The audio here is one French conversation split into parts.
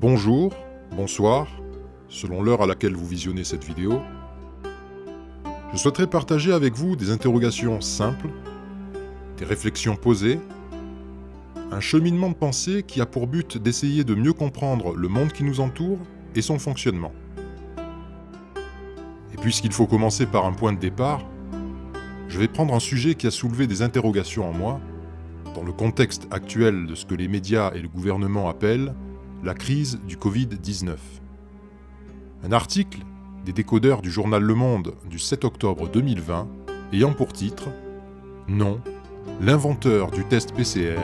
Bonjour, bonsoir, selon l'heure à laquelle vous visionnez cette vidéo. Je souhaiterais partager avec vous des interrogations simples, des réflexions posées, un cheminement de pensée qui a pour but d'essayer de mieux comprendre le monde qui nous entoure et son fonctionnement. Et puisqu'il faut commencer par un point de départ, je vais prendre un sujet qui a soulevé des interrogations en moi, dans le contexte actuel de ce que les médias et le gouvernement appellent la crise du Covid-19. Un article des décodeurs du journal Le Monde du 7 octobre 2020 ayant pour titre « Non, l'inventeur du test PCR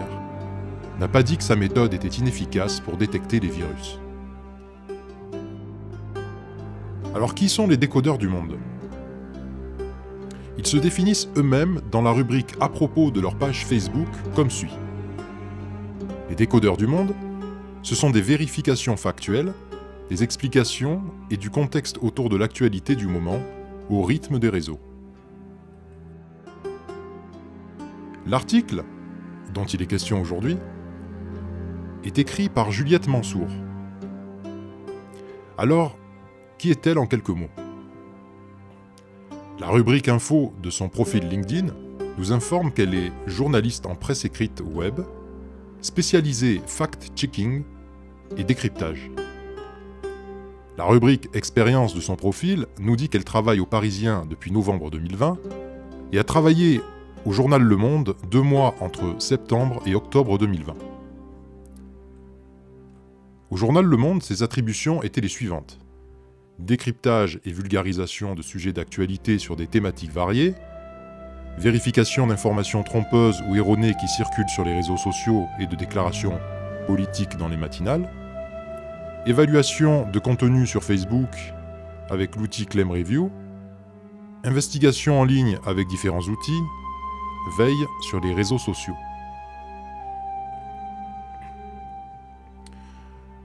n'a pas dit que sa méthode était inefficace pour détecter les virus ». Alors qui sont les décodeurs du Monde ? Ils se définissent eux-mêmes dans la rubrique à propos de leur page Facebook comme suit. Les décodeurs du Monde, ce sont des vérifications factuelles, des explications et du contexte autour de l'actualité du moment, au rythme des réseaux. L'article, dont il est question aujourd'hui, est écrit par Juliette Mansour. Alors, qui est-elle en quelques mots ? La rubrique info de son profil LinkedIn nous informe qu'elle est journaliste en presse écrite web, spécialisée fact-checking et décryptage. La rubrique expérience de son profil nous dit qu'elle travaille au Parisien depuis novembre 2020 et a travaillé au journal Le Monde 2 mois entre septembre et octobre 2020. Au journal Le Monde, ses attributions étaient les suivantes. Décryptage et vulgarisation de sujets d'actualité sur des thématiques variées, vérification d'informations trompeuses ou erronées qui circulent sur les réseaux sociaux et de déclarations politiques dans les matinales, évaluation de contenu sur Facebook avec l'outil Claim Review, investigation en ligne avec différents outils, veille sur les réseaux sociaux.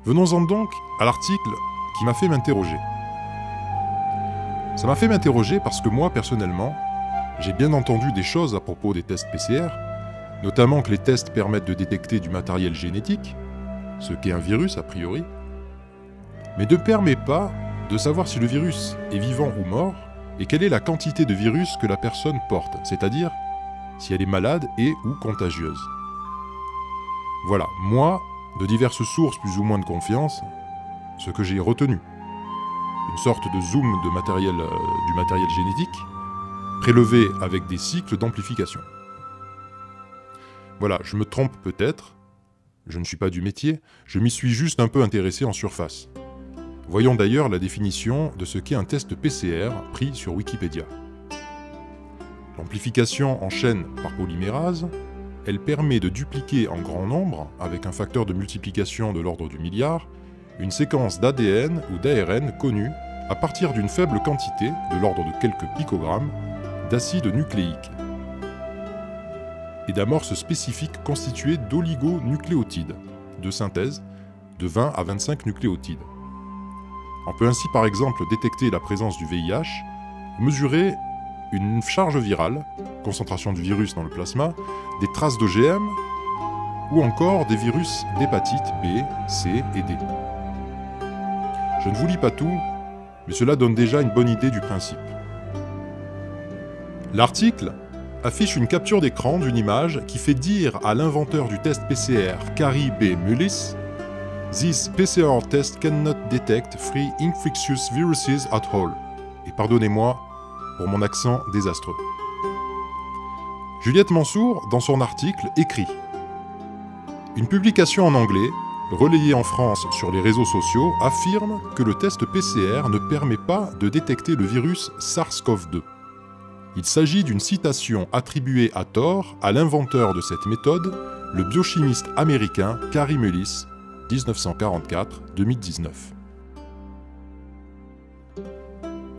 Venons-en donc à l'article qui m'a fait m'interroger. Ça m'a fait m'interroger parce que moi, personnellement, j'ai bien entendu des choses à propos des tests PCR, notamment que les tests permettent de détecter du matériel génétique, ce qu'est un virus a priori, mais ne permet pas de savoir si le virus est vivant ou mort et quelle est la quantité de virus que la personne porte, c'est-à-dire si elle est malade et ou contagieuse. Voilà, moi, de diverses sources plus ou moins de confiance, ce que j'ai retenu. Une sorte de zoom de du matériel génétique, prélevé avec des cycles d'amplification. Voilà, je me trompe peut-être, je ne suis pas du métier, je m'y suis juste un peu intéressé en surface. Voyons d'ailleurs la définition de ce qu'est un test PCR pris sur Wikipédia. L'amplification en chaîne par polymérase, elle permet de dupliquer en grand nombre, avec un facteur de multiplication de l'ordre du milliard, une séquence d'ADN ou d'ARN connue à partir d'une faible quantité, de l'ordre de quelques picogrammes, d'acide nucléique et d'amorces spécifiques constituées d'oligonucléotides, de synthèse, de 20 à 25 nucléotides. On peut ainsi par exemple détecter la présence du VIH, mesurer une charge virale, concentration du virus dans le plasma, des traces d'OGM, ou encore des virus d'hépatite B, C et D. Je ne vous lis pas tout, mais cela donne déjà une bonne idée du principe. L'article affiche une capture d'écran d'une image qui fait dire à l'inventeur du test PCR, Carrie B. Mullis, « This PCR test cannot detect free infectious viruses at all ». Et pardonnez-moi pour mon accent désastreux. Juliette Mansour, dans son article, écrit « Une publication en anglais relayé en France sur les réseaux sociaux, affirme que le test PCR ne permet pas de détecter le virus SARS-CoV-2. Il s'agit d'une citation attribuée à tort à l'inventeur de cette méthode, le biochimiste américain Carrie Mullis, 1944-2019.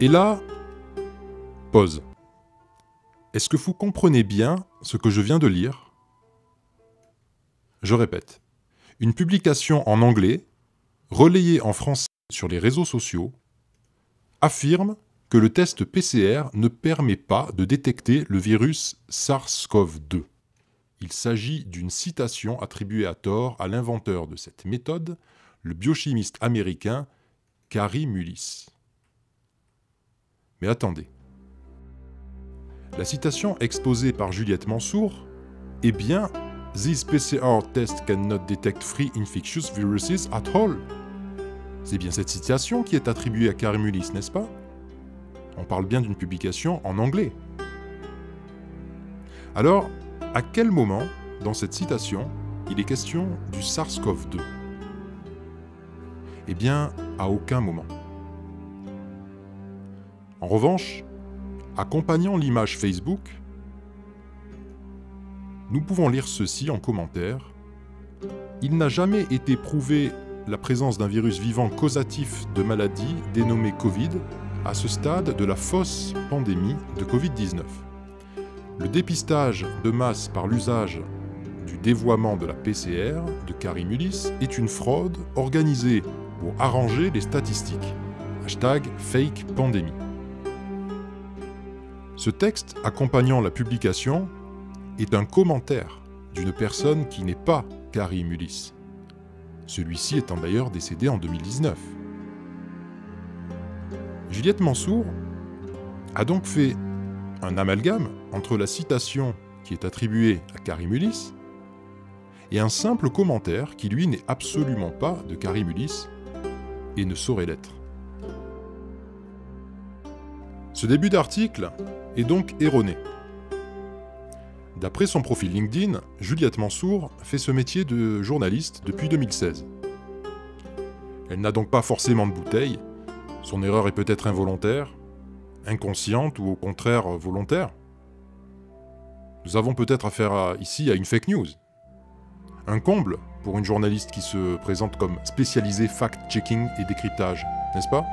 Et là, pause. Est-ce que vous comprenez bien ce que je viens de lire ? Je répète. Une publication en anglais, relayée en français sur les réseaux sociaux, affirme que le test PCR ne permet pas de détecter le virus SARS-CoV-2. Il s'agit d'une citation attribuée à tort à l'inventeur de cette méthode, le biochimiste américain Kary Mullis. Mais attendez. La citation exposée par Juliette Mansour est bien « These PCR tests cannot detect free infectious viruses at all ». C'est bien cette citation qui est attribuée à Kary Mullis, n'est-ce pas? On parle bien d'une publication en anglais. Alors, à quel moment, dans cette citation, il est question du SARS-CoV-2? Eh bien, à aucun moment. En revanche, accompagnant l'image Facebook, nous pouvons lire ceci en commentaire. Il n'a jamais été prouvé la présence d'un virus vivant causatif de maladie dénommée Covid à ce stade de la fausse pandémie de Covid-19. Le dépistage de masse par l'usage du dévoiement de la PCR de Kary Mullis est une fraude organisée pour arranger les statistiques. #FakePandémie. Ce texte accompagnant la publication est un commentaire d'une personne qui n'est pas Kary Mullis. Celui-ci étant d'ailleurs décédé en 2019. Juliette Mansour a donc fait un amalgame entre la citation qui est attribuée à Kary Mullis et un simple commentaire qui lui n'est absolument pas de Kary Mullis et ne saurait l'être. Ce début d'article est donc erroné. D'après son profil LinkedIn, Juliette Mansour fait ce métier de journaliste depuis 2016. Elle n'a donc pas forcément de bouteille, son erreur est peut-être involontaire, inconsciente ou au contraire volontaire. Nous avons peut-être affaire ici à une fake news. Un comble pour une journaliste qui se présente comme spécialisée fact-checking et décryptage, n'est-ce pas?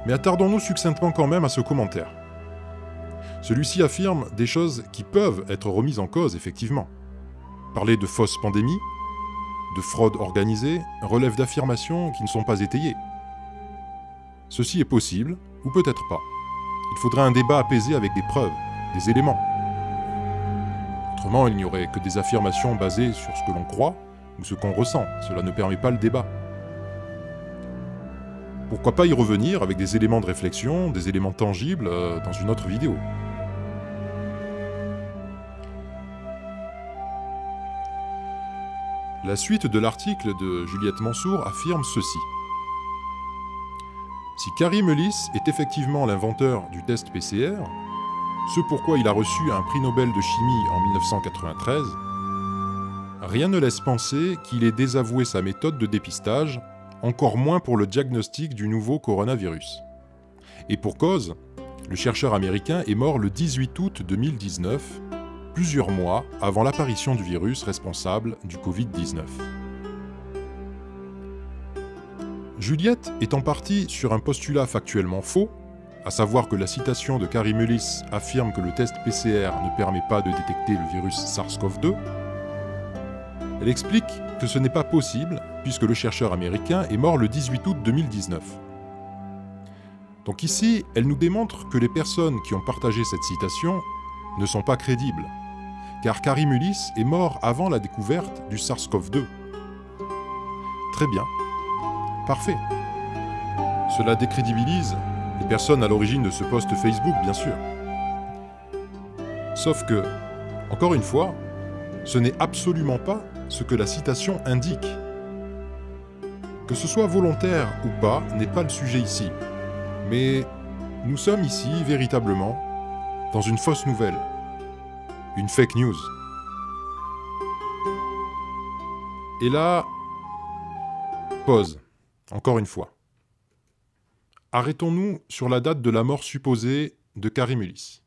Mais attardons-nous succinctement quand même à ce commentaire. Celui-ci affirme des choses qui peuvent être remises en cause, effectivement. Parler de fausse pandémie, de fraude organisée, relève d'affirmations qui ne sont pas étayées. Ceci est possible, ou peut-être pas. Il faudrait un débat apaisé avec des preuves, des éléments. Autrement, il n'y aurait que des affirmations basées sur ce que l'on croit ou ce qu'on ressent. Cela ne permet pas le débat. Pourquoi pas y revenir avec des éléments de réflexion, des éléments tangibles dans une autre vidéo. La suite de l'article de Juliette Mansour affirme ceci. Si Kary Mullis est effectivement l'inventeur du test PCR, ce pourquoi il a reçu un prix Nobel de chimie en 1993, rien ne laisse penser qu'il ait désavoué sa méthode de dépistage, encore moins pour le diagnostic du nouveau coronavirus. Et pour cause, le chercheur américain est mort le 18 août 2019, plusieurs mois avant l'apparition du virus responsable du Covid-19. Juliette est en partie sur un postulat factuellement faux, à savoir que la citation de Kary Mullis affirme que le test PCR ne permet pas de détecter le virus SARS-CoV-2. Elle explique que ce n'est pas possible puisque le chercheur américain est mort le 18 août 2019. Donc ici, elle nous démontre que les personnes qui ont partagé cette citation ne sont pas crédibles, car Kary Mullis est mort avant la découverte du SARS-CoV-2. Très bien. Parfait. Cela décrédibilise les personnes à l'origine de ce post Facebook, bien sûr. Sauf que, encore une fois, ce n'est absolument pas ce que la citation indique. Que ce soit volontaire ou pas n'est pas le sujet ici. Mais nous sommes ici, véritablement, dans une fausse nouvelle. Une fake news. Et là, pause. Encore une fois. Arrêtons-nous sur la date de la mort supposée de Kary Mullis.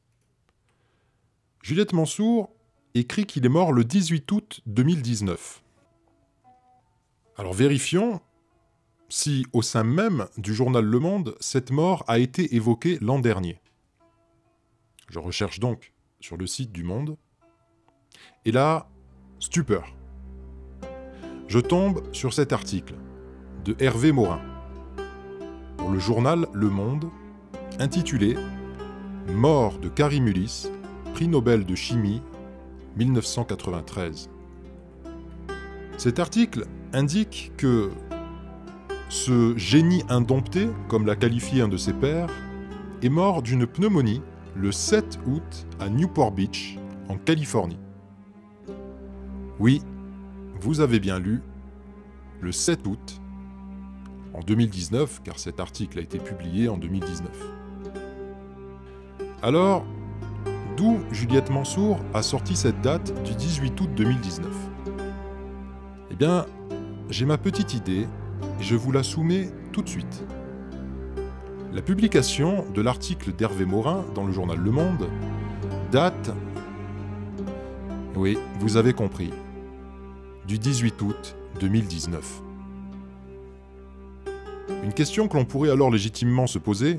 Juliette Mansour écrit qu'il est mort le 18 août 2019. Alors vérifions si, au sein même du journal Le Monde, cette mort a été évoquée l'an dernier. Je recherche donc sur le site du Monde. Et là, stupeur. Je tombe sur cet article de Hervé Morin, pour le journal Le Monde, intitulé « Mort de Kary Mullis, prix Nobel de chimie, 1993 ». Cet article indique que ce génie indompté, comme l'a qualifié un de ses pairs, est mort d'une pneumonie le 7 août à Newport Beach, en Californie. Oui, vous avez bien lu, le 7 août, en 2019, car cet article a été publié en 2019. Alors, d'où Juliette Mansour a sorti cette date du 18 août 2019 ? Eh bien, j'ai ma petite idée et je vous la soumets tout de suite. La publication de l'article d'Hervé Morin dans le journal Le Monde date, oui, vous avez compris, du 18 août 2019. Une question que l'on pourrait alors légitimement se poser,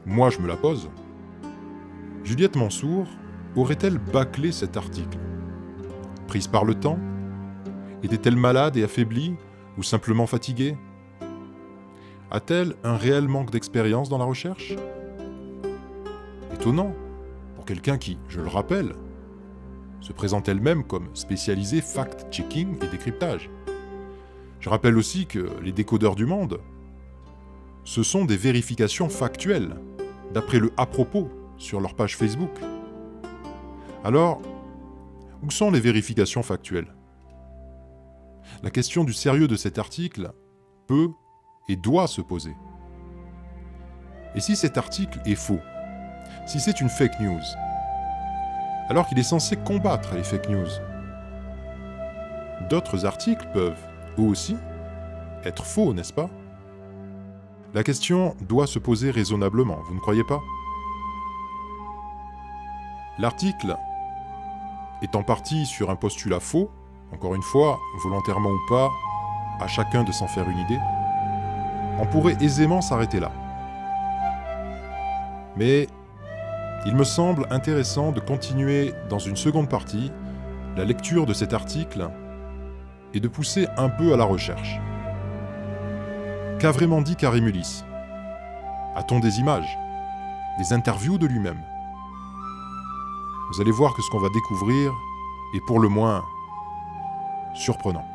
moi je me la pose. Juliette Mansour aurait-elle bâclé cet article ? Prise par le temps ? Était-elle malade et affaiblie ou simplement fatiguée ? A-t-elle un réel manque d'expérience dans la recherche ? Étonnant, pour quelqu'un qui, je le rappelle, se présente elle-même comme spécialisée fact-checking et décryptage. Je rappelle aussi que les décodeurs du monde, ce sont des vérifications factuelles, d'après le à propos sur leur page Facebook. Alors, où sont les vérifications factuelles ? La question du sérieux de cet article peut et doit se poser. Et si cet article est faux, si c'est une fake news, alors qu'il est censé combattre les fake news, d'autres articles peuvent, eux aussi, être faux, n'est-ce pas ? La question doit se poser raisonnablement, vous ne croyez pas ? L'article est en partie sur un postulat faux, encore une fois, volontairement ou pas, à chacun de s'en faire une idée. On pourrait aisément s'arrêter là. Mais il me semble intéressant de continuer dans une seconde partie la lecture de cet article et de pousser un peu à la recherche. Qu'a vraiment dit Carré Mullis ? A-t-on des images ? Des interviews de lui-même ? Vous allez voir que ce qu'on va découvrir est pour le moins surprenant.